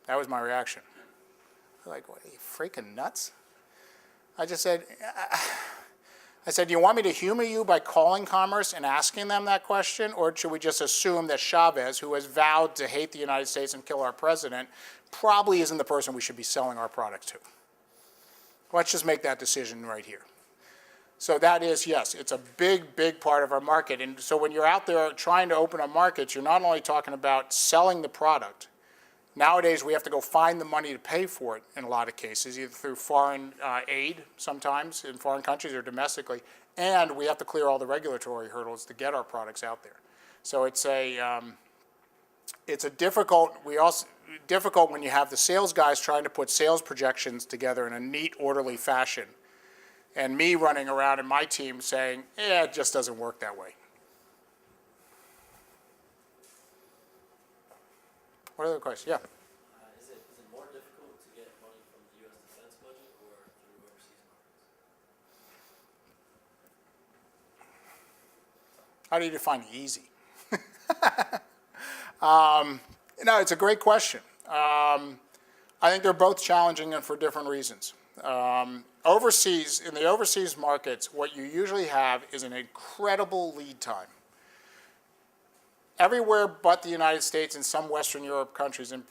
That was my reaction. Like, what, are you freaking nuts? I just said, do you want me to humor you by calling Commerce and asking them that question? Or should we just assume that Chavez, who has vowed to hate the United States and kill our president, probably isn't the person we should be selling our product to? Let's just make that decision right here. So that is, yes, it's a big, big part of our market. And so when you're out there trying to open up markets, you're not only talking about selling the product. Nowadays, we have to go find the money to pay for it in a lot of cases, either through foreign aid sometimes in foreign countries or domestically, and we have to clear all the regulatory hurdles to get our products out there. So it's a difficult when you have the sales guys trying to put sales projections together in a neat, orderly fashion, and me running around in my team saying, it just doesn't work that way. What other questions? Yeah. Is it more difficult to get money from the U.S. defense budget or through overseas markets? How do you define easy? No, it's a great question. I think they're both challenging and for different reasons. Overseas, in the overseas markets, what you usually have is an incredible lead time. Everywhere but the United States and some Western Europe countries, and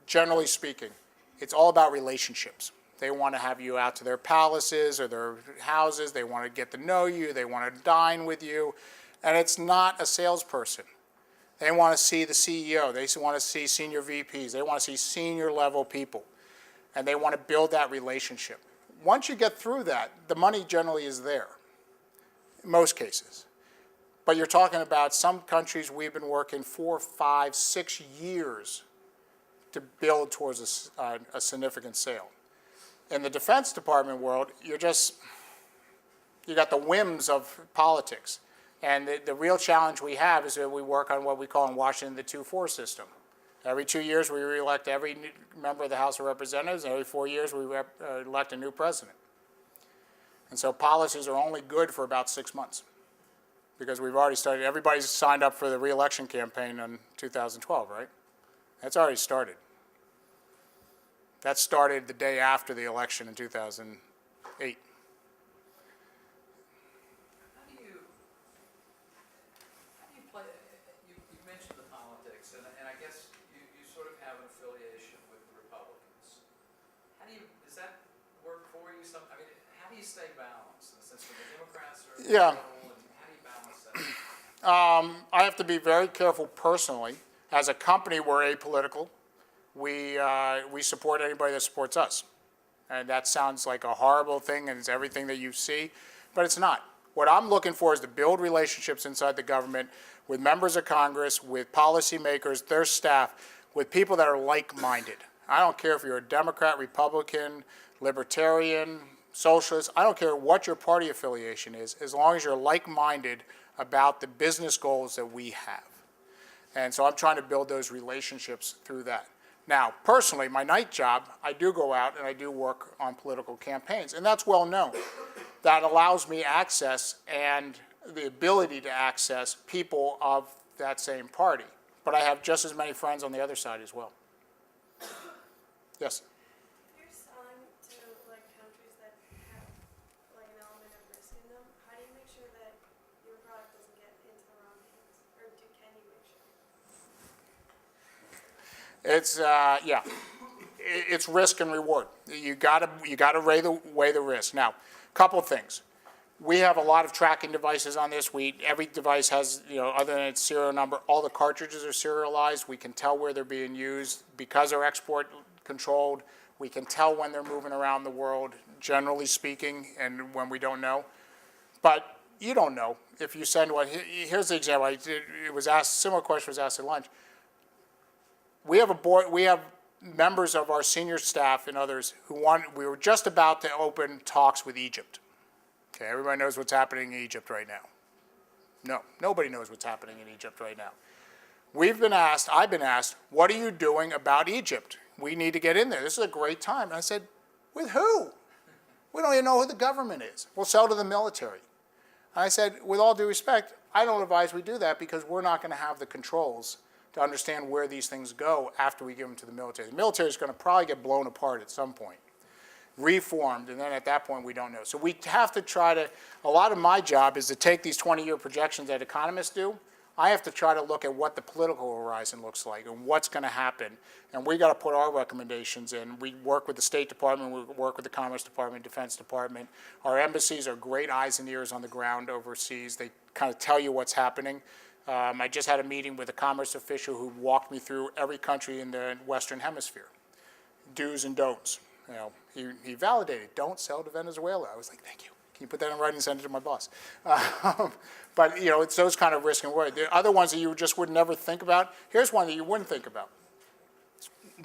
generally speaking, it's all about relationships. They want to have you out to their palaces or their houses. They want to get to know you. They want to dine with you. And it's not a salesperson. They want to see the CEO. They want to see senior VPs. They want to see senior level people. And they want to build that relationship. Once you get through that, the money generally is there, in most cases. But you're talking about some countries we've been working 4, 5, 6 years to build towards a significant sale. In the Defense Department world, you got the whims of politics. And the real challenge we have is that we work on what we call in Washington the 2-4 system. Every 2 years we re-elect every member of the House of Representatives, and every 4 years we elect a new president. And so policies are only good for about 6 months, because we've already started. Everybody's signed up for the re-election campaign in 2012, right? That's already started. That started the day after the election in 2008. Stay balanced in the sense of the Democrats or yeah. And how do you balance that? I have to be very careful personally. As a company, we're apolitical. We support anybody that supports us. And that sounds like a horrible thing and it's everything that you see, but it's not. What I'm looking for is to build relationships inside the government with members of Congress, with policymakers, their staff, with people that are like-minded. I don't care if you're a Democrat, Republican, Libertarian, Socialist, I don't care what your party affiliation is, as long as you're like-minded about the business goals that we have. And so I'm trying to build those relationships through that. Now, personally, my night job, I do go out and I do work on political campaigns, and that's well known. That allows me access and the ability to access people of that same party. But I have just as many friends on the other side as well. Yes? It's it's risk and reward. You gotta weigh the risk. Now, couple things. We have a lot of tracking devices on this. Every device has, other than its serial number, all the cartridges are serialized. We can tell where they're being used because they're export controlled. We can tell when they're moving around the world, generally speaking, and when we don't know. But you don't know if you send one. Here's the example. It was asked. Similar question was asked at lunch. We have members of our senior staff and others we were just about to open talks with Egypt. Okay, everybody knows what's happening in Egypt right now. No, nobody knows what's happening in Egypt right now. I've been asked, what are you doing about Egypt? We need to get in there. This is a great time. And I said, with who? We don't even know who the government is. We'll sell to the military. And I said, with all due respect, I don't advise we do that because we're not going to have the controls to understand where these things go after we give them to the military. The military is going to probably get blown apart at some point, reformed, and then at that point we don't know. So we have to try to, a lot of my job is to take these 20-year projections that economists do. I have to try to look at what the political horizon looks like and what's going to happen. And we got to put our recommendations in. We work with the State Department, we work with the Commerce Department, Defense Department. Our embassies are great eyes and ears on the ground overseas. They kind of tell you what's happening. I just had a meeting with a commerce official who walked me through every country in the Western Hemisphere, do's and don'ts. You know, he validated, don't sell to Venezuela. I was like, thank you. Can you put that in writing and send it to my boss? But, you know, it's those kind of risk and worry. The other ones that you just would never think about, here's one that you wouldn't think about.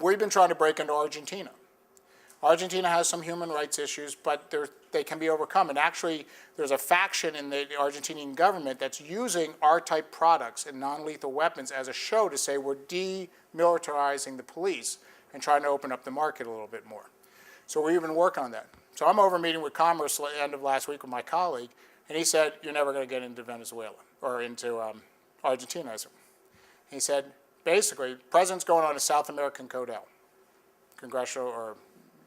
We've been trying to break into Argentina. Argentina has some human rights issues, but they can be overcome. And actually, there's a faction in the Argentinian government that's using R-type products and non-lethal weapons as a show to say we're demilitarizing the police and trying to open up the market a little bit more. So we've been working on that. So I'm over meeting with Commerce at the end of last week with my colleague, and he said, you're never going to get into Venezuela or into Argentina. He said, basically, the president's going on a South American Codel, congressional or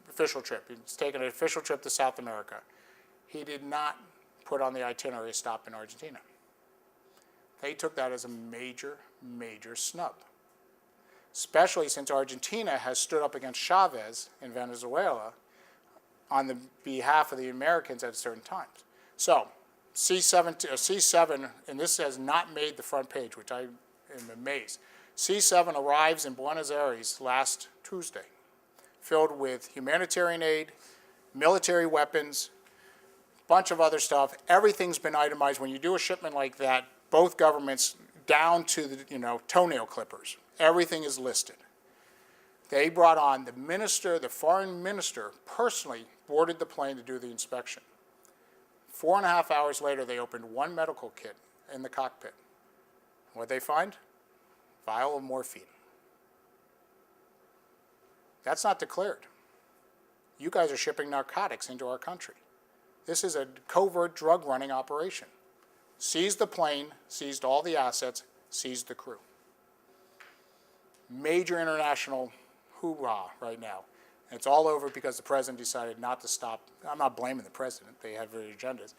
official trip. He's taking an official trip to South America. He did not put on the itinerary a stop in Argentina. They took that as a major, major snub, especially since Argentina has stood up against Chavez in Venezuela on the behalf of the Americans at certain times. So C7, and this has not made the front page, which I am amazed. C7 arrives in Buenos Aires last Tuesday, filled with humanitarian aid, military weapons, bunch of other stuff. Everything's been itemized. When you do a shipment like that, both governments, down to the toenail clippers, everything is listed. They brought on the minister, the foreign minister, personally boarded the plane to do the inspection. 4.5 hours later, they opened one medical kit in the cockpit. What'd they find? Vial of morphine. That's not declared. You guys are shipping narcotics into our country. This is a covert drug running operation. Seized the plane, seized all the assets, seized the crew. Major international hoorah right now. And it's all over because the president decided not to stop. I'm not blaming the president. They had various agendas.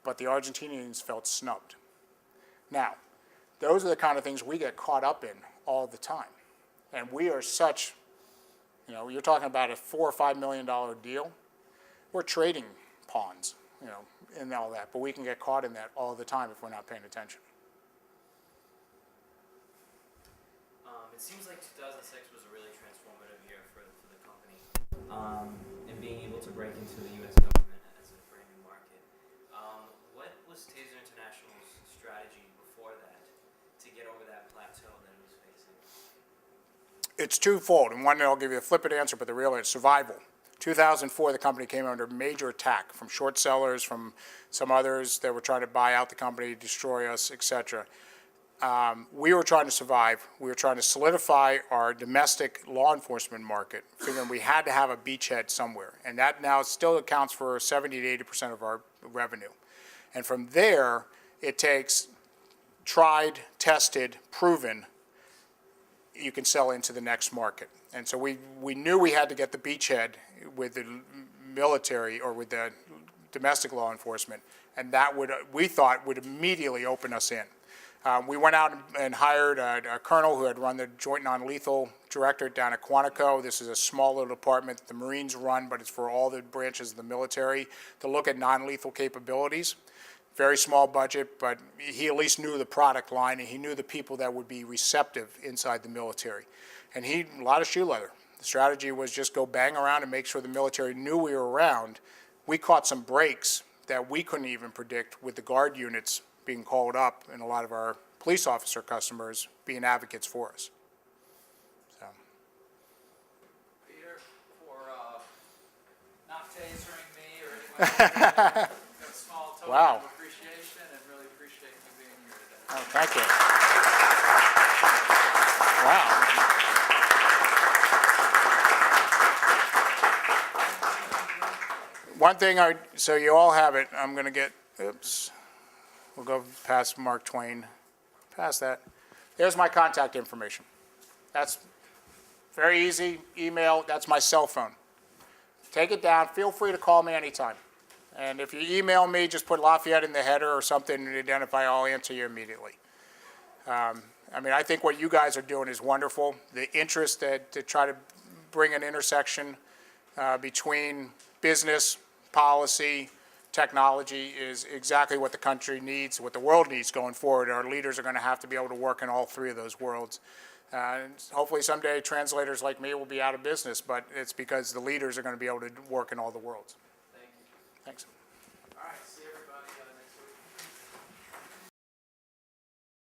But the Argentinians felt snubbed. Now, those are the kind of things we get caught up in all the time. And we are such, you're talking about a $4 or $5 million deal. We're trading pawns, in all that. But we can get caught in that all the time if we're not paying attention. It seems like 2006 was a really transformative year for the company, and being able to break into the U.S. government as a brand new market. What was Taser International's strategy before that to get over that plateau that it was facing? It's twofold, and one I'll give you a flippant answer, but the real is survival. 2004, the company came under major attack from short sellers, from some others that were trying to buy out the company, destroy us, etc. We were trying to survive. We were trying to solidify our domestic law enforcement market, figuring we had to have a beachhead somewhere. And that now still accounts for 70 to 80% of our revenue. And from there, it takes tried, tested, proven, you can sell into the next market. And so we knew we had to get the beachhead with the military or with the domestic law enforcement, and that we thought would immediately open us in. We went out and hired a colonel who had run the Joint Non-Lethal Directorate down at Quantico. This is a small little department that the Marines run, but it's for all the branches of the military to look at non-lethal capabilities. Very small budget, but he at least knew the product line, and he knew the people that would be receptive inside the military. And a lot of shoe leather. The strategy was just go bang around and make sure the military knew we were around. We caught some breaks that we couldn't even predict with the guard units being called up and a lot of our police officer customers being advocates for us. So. Peter, for not tasering me or anyone else, a small token Wow. of appreciation, and really appreciate you being here today. Oh, thank you. Wow. One thing, so you all have it, I'm going to get, oops. We'll go past Mark Twain, past that. There's my contact information. That's very easy. Email, that's my cell phone. Take it down. Feel free to call me anytime. And if you email me, just put Lafayette in the header or something and identify, I'll answer you immediately. I mean, I think what you guys are doing is wonderful. The interest to try to bring an intersection between business, policy, technology is exactly what the country needs, what the world needs going forward. Our leaders are going to have to be able to work in all three of those worlds. And hopefully someday translators like me will be out of business, but it's because the leaders are going to be able to work in all the worlds. Thank you. Thanks.